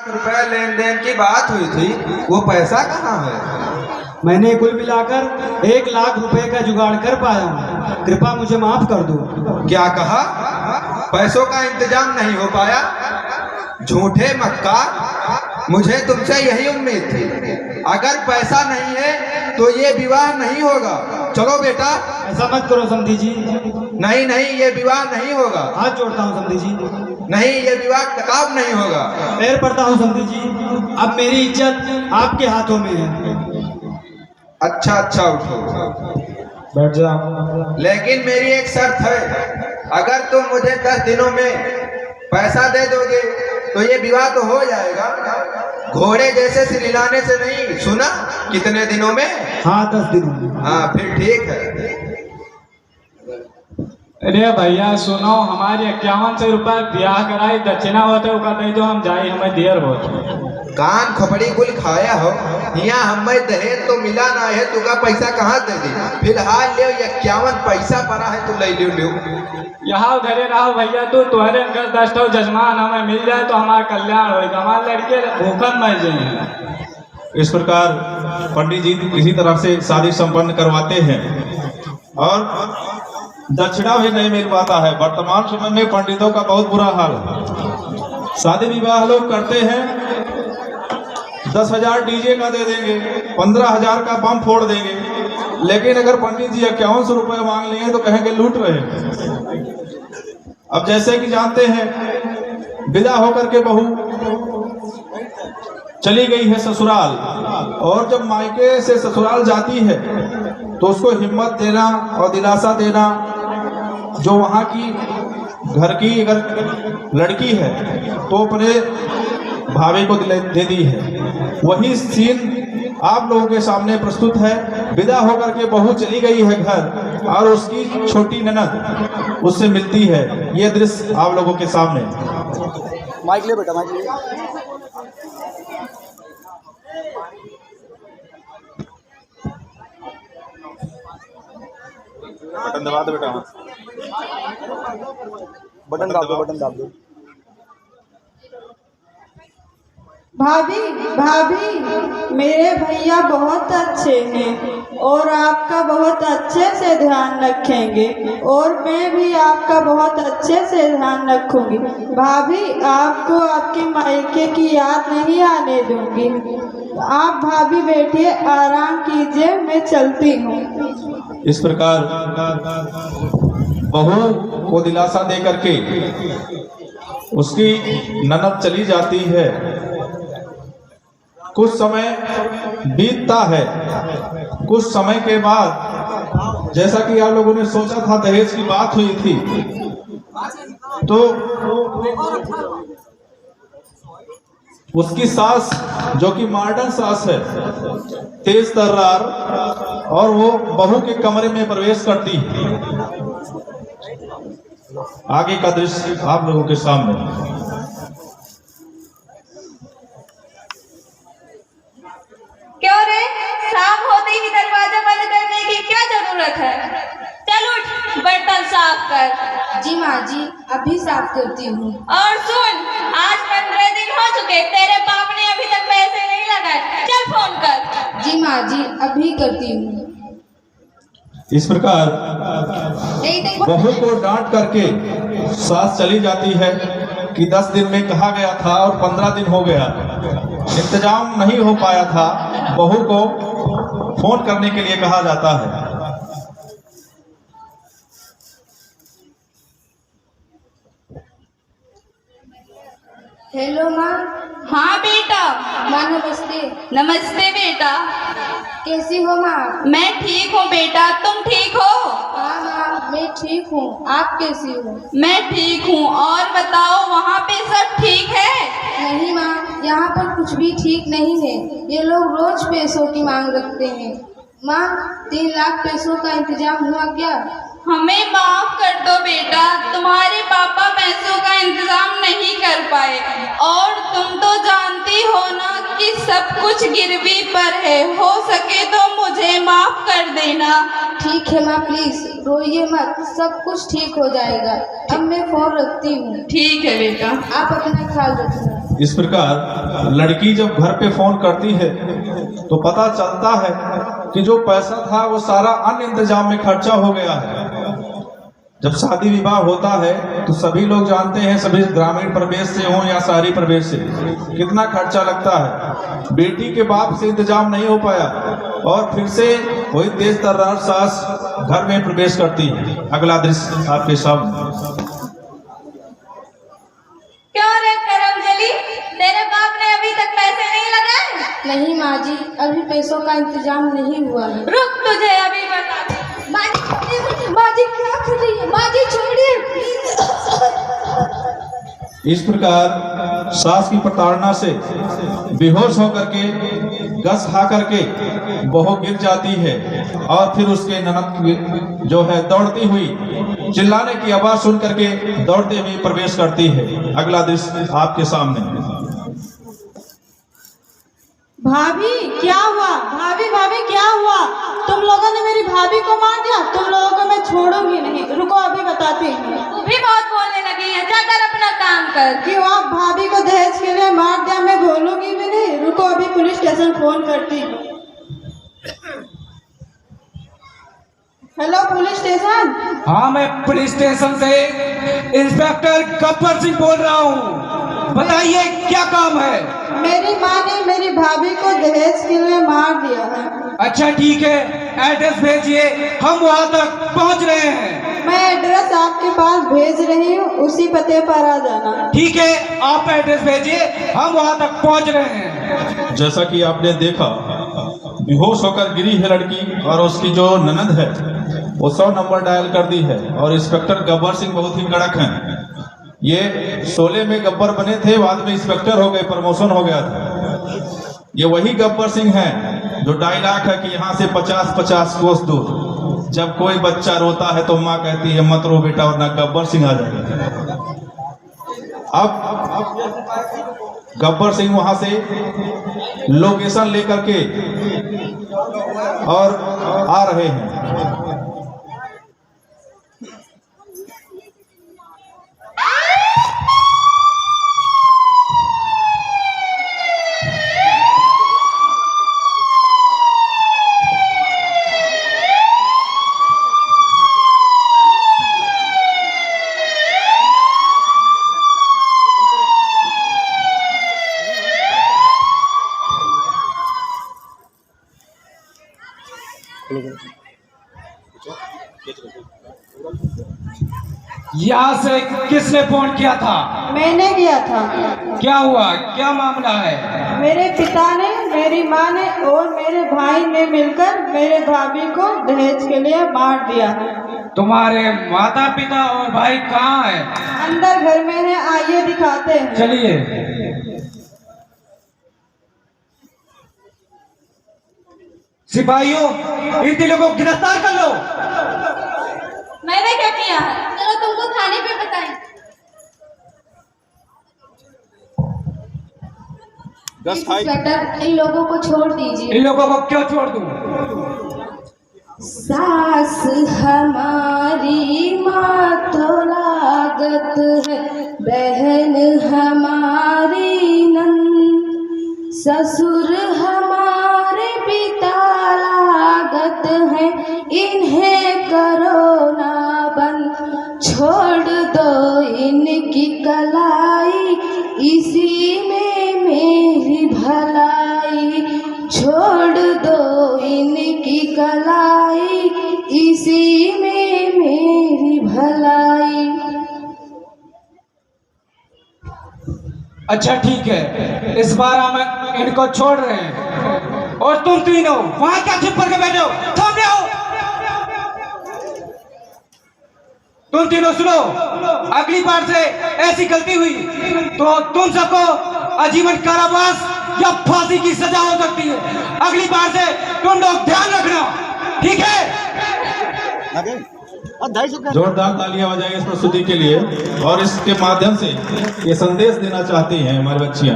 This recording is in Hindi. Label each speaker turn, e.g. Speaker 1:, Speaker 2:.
Speaker 1: रुपए लेन देन की बात हुई थी, वो पैसा कहाँ है?
Speaker 2: मैंने कुल मिलाकर 1 लाख रुपए का जुगाड़ कर पाया हूँ, कृपा मुझे माफ कर दो।
Speaker 1: क्या कहा? पैसों का इंतजाम नहीं हो पाया? झूठे मक्कार, मुझे तुमसे यही उम्मीद थी। अगर पैसा नहीं है तो ये विवाह नहीं होगा। चलो बेटा।
Speaker 2: ऐसा मत करो समधी जी।
Speaker 1: नहीं नहीं, ये विवाह नहीं होगा।
Speaker 2: हाथ जोड़ता हूँ समधी जी।
Speaker 1: नहीं, ये विवाह कताब नहीं होगा।
Speaker 2: पैर पड़ता हूँ समधी जी, अब मेरी इज्जत आपके हाथों में है।
Speaker 1: अच्छा अच्छा, उठो
Speaker 2: बैठ जाओ।
Speaker 1: लेकिन मेरी एक शर्त है, अगर तुम मुझे 10 दिनों में पैसा दे दोगे तो ये विवाह तो हो जाएगा। घोड़े जैसे सिरिलाने से नहीं, सुना? कितने दिनों में?
Speaker 2: हाँ 10 दिनों में।
Speaker 1: हाँ फिर ठीक है।
Speaker 3: अरे भैया सुनो, हमारी 5100 रुपये ब्याह कराई, दक्षिणा होते वो कहते जो हम जाए, हमें देर हो।
Speaker 1: कान खोपड़ी कुल खाया हो, यहाँ हमें दहेज तो मिला ना है, तुका पैसा कहाँ दे दी? फिलहाल ले 51 पैसा पड़ा है, तू ले लियो।
Speaker 3: यहाँ घरे रहो भैया, तू तुम्हारे घर 10 ठो जजमान हमें मिल जाए तो हमारा कल्याण होगा, हमारे लड़के भूखन मर जाए।
Speaker 4: इस प्रकार पंडित जी किसी तरह से शादी संपन्न करवाते हैं और दक्षिणा भी नहीं मिल पाता है। वर्तमान समय में पंडितों का बहुत बुरा हाल है। शादी विवाह लोग करते हैं, 10,000 डीजे का दे देंगे, 15,000 का बम फोड़ देंगे, लेकिन अगर पंडित जी 5100 रुपये मांग लिए तो कहेंगे लूट रहे हैं। अब जैसे कि जानते हैं, विदा होकर के बहू चली गई है ससुराल, और जब मायके से ससुराल जाती है तो उसको हिम्मत देना और दिलासा देना, जो वहाँ की घर की अगर लड़की है तो अपने भाभी को दे दी है, वही सीन आप लोगों के सामने प्रस्तुत है। विदा होकर के बहू चली गई है घर और उसकी छोटी ननद उससे मिलती है। ये दृश्य आप लोगों के सामने।
Speaker 2: माइक ले बेटा, माइक ले।
Speaker 4: बटन दबा दो बेटा,
Speaker 2: बटन दाब दो, बटन दाब दो।
Speaker 5: भाभी भाभी, मेरे भैया बहुत अच्छे हैं और आपका बहुत अच्छे से ध्यान रखेंगे, और मैं भी आपका बहुत अच्छे से ध्यान रखूंगी। भाभी, आपको आपके मायके की याद नहीं आने दूंगी। आप भाभी बैठिए, आराम कीजिए, मैं चलती हूँ।
Speaker 4: इस प्रकार बहू को दिलासा दे करके उसकी ननद चली जाती है। कुछ समय बीतता है। कुछ समय के बाद, जैसा कि आप लोगों ने सोचा था, दहेज की बात हुई थी, तो उसकी सास, जो कि मॉडर्न सास है, तेज तर्रार, और वो बहू के कमरे में प्रवेश करती है। आगे का दृश्य आप लोगों के सामने।
Speaker 6: क्यों रे, शाम होते ही दरवाजा बंद करने की क्या जरूरत है? चल उठ, बर्तन साफ कर।
Speaker 5: जी माँ जी, अभी साफ करती हूँ।
Speaker 6: और सुन, आज 15 दिन हो चुके, तेरे बाप ने अभी तक पैसे नहीं लगाए, चल फोन कर।
Speaker 5: जी माँ जी, अभी करती हूँ।
Speaker 4: इस प्रकार बहू को डांट करके सास चली जाती है कि 10 दिन में कहा गया था और 15 दिन हो गया, इंतजाम नहीं हो पाया था। बहू को फोन करने के लिए कहा जाता है।
Speaker 5: हेलो माँ।
Speaker 6: हाँ बेटा।
Speaker 5: माँ नमस्ते।
Speaker 6: नमस्ते बेटा।
Speaker 5: कैसी हो माँ?
Speaker 6: मैं ठीक हूँ बेटा, तुम ठीक हो?
Speaker 5: हाँ माँ, मैं ठीक हूँ। आप कैसी हो?
Speaker 6: मैं ठीक हूँ। और बताओ, वहाँ पे सब ठीक है?
Speaker 5: नहीं माँ, यहाँ पर कुछ भी ठीक नहीं है। ये लोग रोज पैसों की मांग रखते हैं। माँ, 3 लाख पैसों का इंतजाम हुआ क्या?
Speaker 6: हमें माफ कर दो बेटा, तुम्हारे पापा पैसों का इंतजाम नहीं कर पाए, और तुम तो जानती हो ना कि सब कुछ गिरवी पर है। हो सके तो मुझे माफ कर देना।
Speaker 5: ठीक है माँ, प्लीज रोइए मत, सब कुछ ठीक हो जाएगा। अब मैं फोन रखती हूँ।
Speaker 6: ठीक है बेटा।
Speaker 5: आप अपना ख्याल रखना।
Speaker 4: इस प्रकार लड़की जब घर पे फोन करती है तो पता चलता है कि जो पैसा था वो सारा अन्य इंतजाम में खर्चा हो गया है। जब शादी विवाह होता है तो सभी लोग जानते हैं, सभी ग्रामीण प्रदेश से हों या शहरी प्रदेश से, कितना खर्चा लगता है। बेटी के बाप से इंतजाम नहीं हो पाया और फिर से वही तेज तर्रार सास घर में प्रवेश करती है। अगला दृश्य आपके सामने।
Speaker 6: क्यों रे करमजली, तेरे बाप ने अभी तक पैसे नहीं लगाए?
Speaker 7: नहीं माँ जी, अभी पैसों का इंतजाम नहीं हुआ है।
Speaker 6: रुक, तुझे अभी बता।
Speaker 7: माँ जी क्या कर रही है? माँ जी छोड़िए प्लीज।
Speaker 4: इस प्रकार सास की प्रताड़ना से बेहोश होकर के गस खा करके बहू गिर जाती है और फिर उसके ननद जो है दौड़ती हुई चिल्लाने की आवाज सुन करके दौड़ते हुए प्रवेश करती है। अगला दृश्य आपके सामने।
Speaker 5: भाभी क्या हुआ? भाभी भाभी क्या हुआ? तुम लोगों ने मेरी भाभी को मार दिया। तुम लोगों को मैं छोड़ूंगी नहीं। रुको अभी बताती हूँ।
Speaker 6: तू भी बहुत बोलने लगी है, जाकर अपना काम कर।
Speaker 5: क्यों आप भाभी को दहेज के लिए मार दिया? मैं बोलूंगी भी नहीं। रुको अभी पुलिस स्टेशन फोन करती हूँ। Hello police station.
Speaker 8: हाँ, मैं पुलिस स्टेशन से इंस्पेक्टर गब्बर सिंह बोल रहा हूँ। बताइए क्या काम है?
Speaker 5: मेरी माँ ने मेरी भाभी को दहेज के लिए मार दिया है।
Speaker 8: अच्छा ठीक है, एड्रेस भेजिए, हम वहाँ तक पहुँच रहे हैं।
Speaker 5: मैं एड्रेस आपके पास भेज रही हूँ, उसी पते पर आ जाना।
Speaker 8: ठीक है, आप एड्रेस भेजिए, हम वहाँ तक पहुँच रहे हैं।
Speaker 4: जैसा कि आपने देखा, बेहोश होकर गिरी है लड़की और उसकी जो ननद है वो 100 नंबर डायल कर दी है। और इंस्पेक्टर गब्बर सिंह बहुत ही कड़क हैं। ये 16 में गब्बर बने थे, बाद में इंस्पेक्टर हो गए, प्रमोशन हो गया था। ये वही गब्बर सिंह हैं जो डायलॉग है कि यहाँ से 50-50 कोस दूर जब कोई बच्चा रोता है तो माँ कहती है मत रो बेटा वरना गब्बर सिंह आ जाएगा। अब गब्बर सिंह वहां से लोकेशन लेकर के और आ रहे हैं।
Speaker 8: यहाँ से किसने फोन किया था?
Speaker 5: मैंने किया था।
Speaker 8: क्या हुआ, क्या मामला है?
Speaker 5: मेरे पिता ने, मेरी माँ ने और मेरे भाई ने मिलकर मेरे भाभी को दहेज के लिए मार दिया है।
Speaker 8: तुम्हारे माता पिता और भाई कहाँ है?
Speaker 5: अंदर घर में है, आइए दिखाते हैं।
Speaker 8: चलिए। सिपाहियों, इन तीनों को गिरफ्तार कर लो।
Speaker 6: मैंने क्या किया है? चलो तुमको थाने पे बताएं।
Speaker 7: इंस्पेक्टर, इन लोगों को छोड़ दीजिए।
Speaker 8: इन लोगों को क्यों छोड़ दूं?
Speaker 7: सास हमारी माँ तो लागत है, बहन हमारी नंद, ससुर हमारे पिता लागत है, इन्हें करो ना बंद, छोड़ दो इनकी कलाई, इसी में मेरी भलाई, छोड़ दो इनकी कलाई, इसी में मेरी भलाई।
Speaker 8: अच्छा ठीक है, इस बार हम इनको छोड़ रहे हैं। और तुम तीनों वहां क्या चुप करके बैठे हो? सामने आओ। तुम तीनों सुनो, अगली बार से ऐसी गलती हुई तो तुम सबको आजीवन कारावास या फांसी की सजा हो सकती है। अगली बार से तुम लोग ध्यान रखना, ठीक है?
Speaker 4: जोरदार तालियां बजाइए इस प्रस्तुति के लिए। और इसके माध्यम से ये संदेश देना चाहती हैं हमारी बच्चियां।